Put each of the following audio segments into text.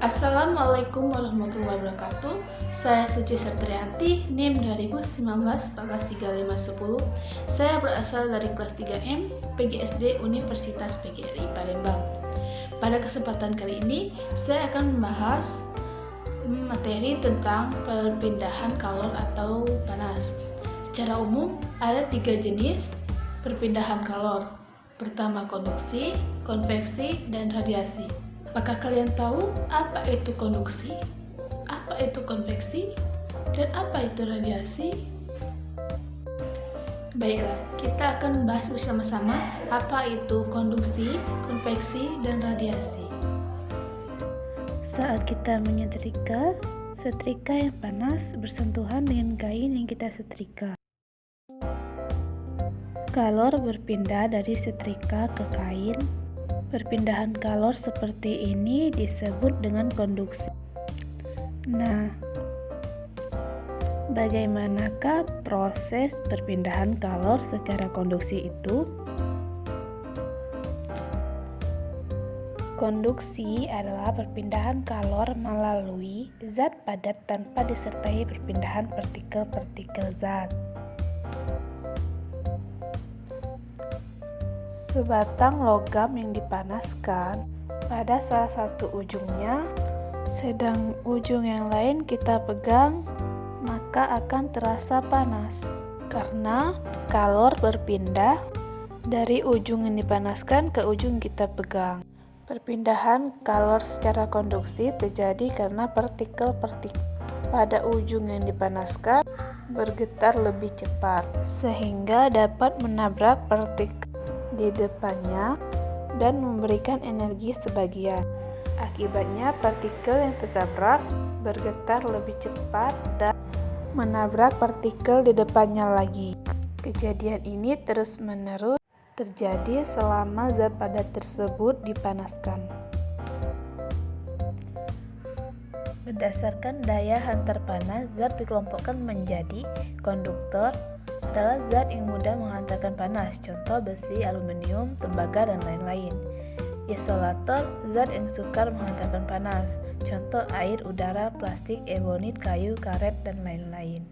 Assalamualaikum warahmatullahi wabarakatuh. Saya Suci Septrianti, NIM 2019-14351. Saya berasal dari kelas 3M PGSD Universitas PGRI Palembang. Pada kesempatan kali ini, saya akan membahas materi tentang perpindahan kalor atau panas. Secara umum, ada 3 jenis perpindahan kalor. Pertama, konduksi, konveksi, dan radiasi. Apakah kalian tahu apa itu konduksi, apa itu konveksi, dan apa itu radiasi? Baiklah, kita akan membahas bersama-sama apa itu konduksi, konveksi, dan radiasi. Saat kita menyetrika, setrika yang panas bersentuhan dengan kain yang kita setrika. Kalor berpindah dari setrika ke kain. Perpindahan kalor seperti ini disebut dengan konduksi. Nah, bagaimanakah proses perpindahan kalor secara konduksi itu? Konduksi adalah perpindahan kalor melalui zat padat tanpa disertai perpindahan partikel-partikel zat. Sebatang logam yang dipanaskan pada salah satu ujungnya, sedang ujung yang lain kita pegang, maka akan terasa panas karena kalor berpindah dari ujung yang dipanaskan ke ujung kita pegang. Perpindahan kalor secara konduksi terjadi karena partikel-partikel pada ujung yang dipanaskan bergetar lebih cepat sehingga dapat menabrak partikel di depannya dan memberikan energi sebagian. Akibatnya partikel yang tertabrak bergetar lebih cepat dan menabrak partikel di depannya lagi. Kejadian ini terus-menerus terjadi selama zat padat tersebut dipanaskan. Berdasarkan daya hantar panas, zat dikelompokkan menjadi konduktor adalah zat yang mudah menghantarkan panas, contoh besi, aluminium, tembaga, dan lain-lain. Isolator, zat yang sukar menghantarkan panas, contoh air, udara, plastik, ebonit, kayu, karet, dan lain-lain.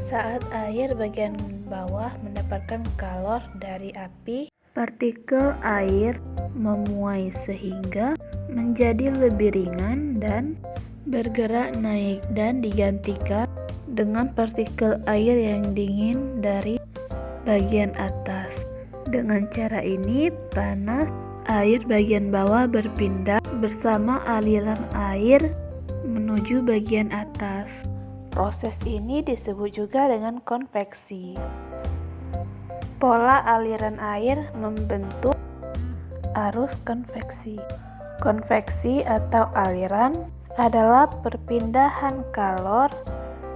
Saat air bagian bawah mendapatkan kalor dari api, partikel air memuai sehingga menjadi lebih ringan dan bergerak naik dan digantikan dengan partikel air yang dingin dari bagian atas. Dengan cara ini, panas air bagian bawah berpindah bersama aliran air menuju bagian atas. Proses ini disebut juga dengan konveksi. Pola aliran air membentuk arus konveksi. Konveksi atau aliran adalah perpindahan kalor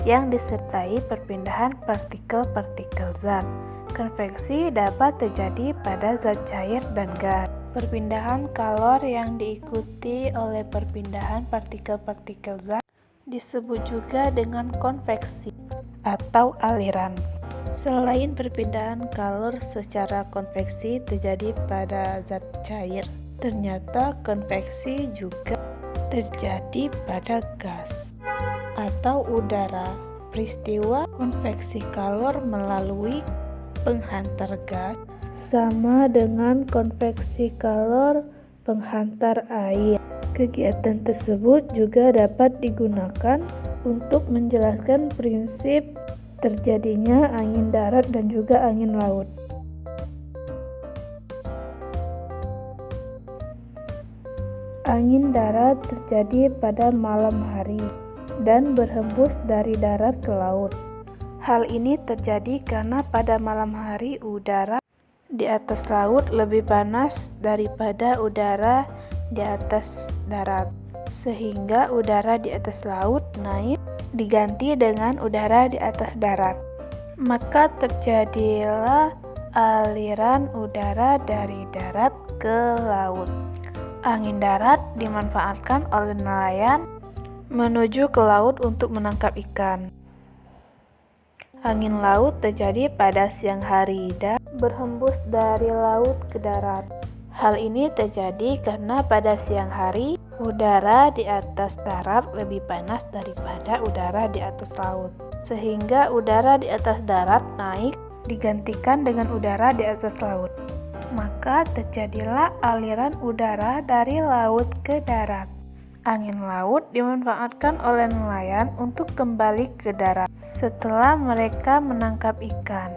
yang disertai perpindahan partikel-partikel zat. Konveksi dapat terjadi pada zat cair dan gas. Perpindahan kalor yang diikuti oleh perpindahan partikel-partikel zat disebut juga dengan konveksi atau aliran. Selain perpindahan kalor secara konveksi terjadi pada zat cair, ternyata konveksi juga terjadi pada gas atau udara. Peristiwa konveksi kalor melalui penghantar gas sama dengan konveksi kalor penghantar air. Kegiatan tersebut juga dapat digunakan untuk menjelaskan prinsip terjadinya angin darat dan juga angin laut. Angin darat terjadi pada malam hari dan berhembus dari darat ke laut. Hal ini terjadi karena pada malam hari udara di atas laut lebih panas daripada udara di atas darat, sehingga udara di atas laut naik diganti dengan udara di atas darat. Maka terjadilah aliran udara dari darat ke laut. Angin darat dimanfaatkan oleh nelayan menuju ke laut untuk menangkap ikan. Angin laut terjadi pada siang hari dan berhembus dari laut ke darat. Hal ini terjadi karena pada siang hari, udara di atas darat lebih panas daripada udara di atas laut. Sehingga udara di atas darat naik digantikan dengan udara di atas laut. Maka terjadilah aliran udara dari laut ke darat. Angin laut dimanfaatkan oleh nelayan untuk kembali ke darat setelah mereka menangkap ikan.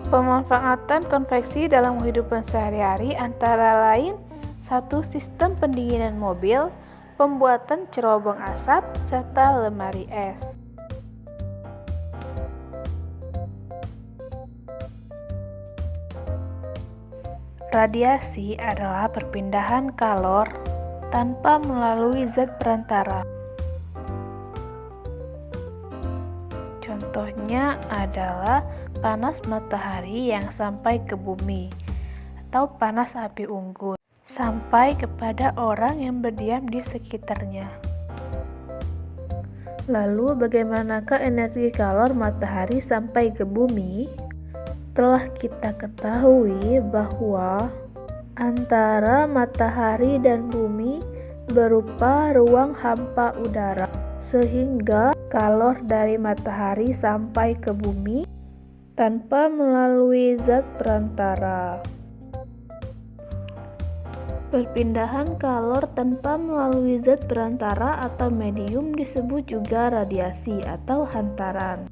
Pemanfaatan konveksi dalam kehidupan sehari-hari antara lain 1. Sistem pendinginan mobil, pembuatan cerobong asap, serta lemari es. Radiasi adalah perpindahan kalor tanpa melalui zat perantara. Contohnya adalah panas matahari yang sampai ke bumi, atau panas api unggun sampai kepada orang yang berdiam di sekitarnya. Lalu bagaimanakah energi kalor matahari sampai ke bumi? Telah kita ketahui bahwa antara matahari dan bumi berupa ruang hampa udara, sehingga kalor dari matahari sampai ke bumi tanpa melalui zat perantara. Perpindahan kalor tanpa melalui zat perantara atau medium disebut juga radiasi atau hantaran.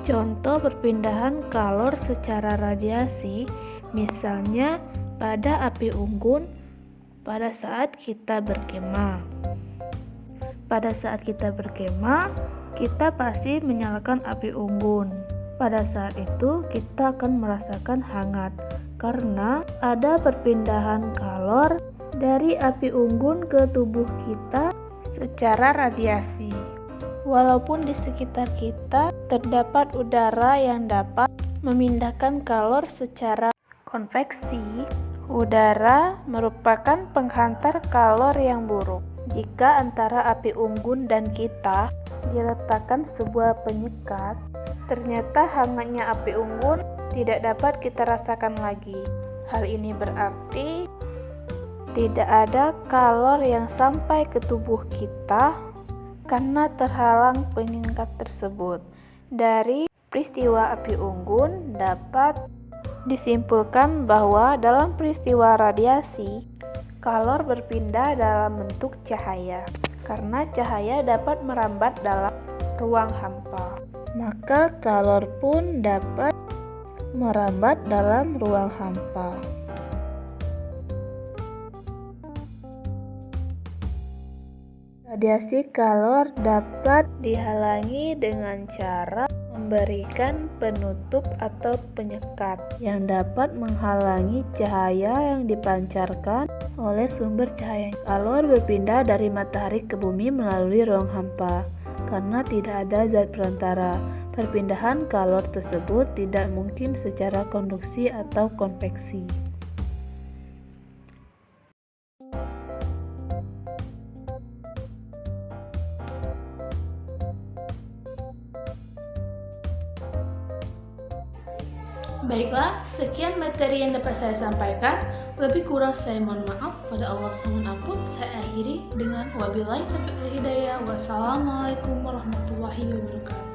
Contoh perpindahan kalor secara radiasi, misalnya pada api unggun pada saat kita berkemah. Pada saat kita berkemah, kita pasti menyalakan api unggun. Pada saat itu, kita akan merasakan hangat karena ada perpindahan kalor dari api unggun ke tubuh kita secara radiasi. Walaupun di sekitar kita terdapat udara yang dapat memindahkan kalor secara konveksi, udara merupakan penghantar kalor yang buruk. Jika antara api unggun dan kita diletakkan sebuah penyekat, ternyata hangatnya api unggun tidak dapat kita rasakan lagi. Hal ini berarti tidak ada kalor yang sampai ke tubuh kita karena terhalang penyekat tersebut. Dari peristiwa api unggun dapat disimpulkan bahwa dalam peristiwa radiasi, kalor berpindah dalam bentuk cahaya. Karena cahaya dapat merambat dalam ruang hampa, maka kalor pun dapat merambat dalam ruang hampa. Radiasi kalor dapat dihalangi dengan cara memberikan penutup atau penyekat yang dapat menghalangi cahaya yang dipancarkan oleh sumber cahaya. Kalor berpindah dari matahari ke bumi melalui ruang hampa karena tidak ada zat perantara. Perpindahan kalor tersebut tidak mungkin secara konduksi atau konveksi. Baiklah, sekian materi yang dapat saya sampaikan. Lebih kurang saya mohon maaf. Pada Allah mohon ampun. Saya akhiri dengan wabillahi taufiq wal hidayah. Wassalamualaikum warahmatullahi wabarakatuh.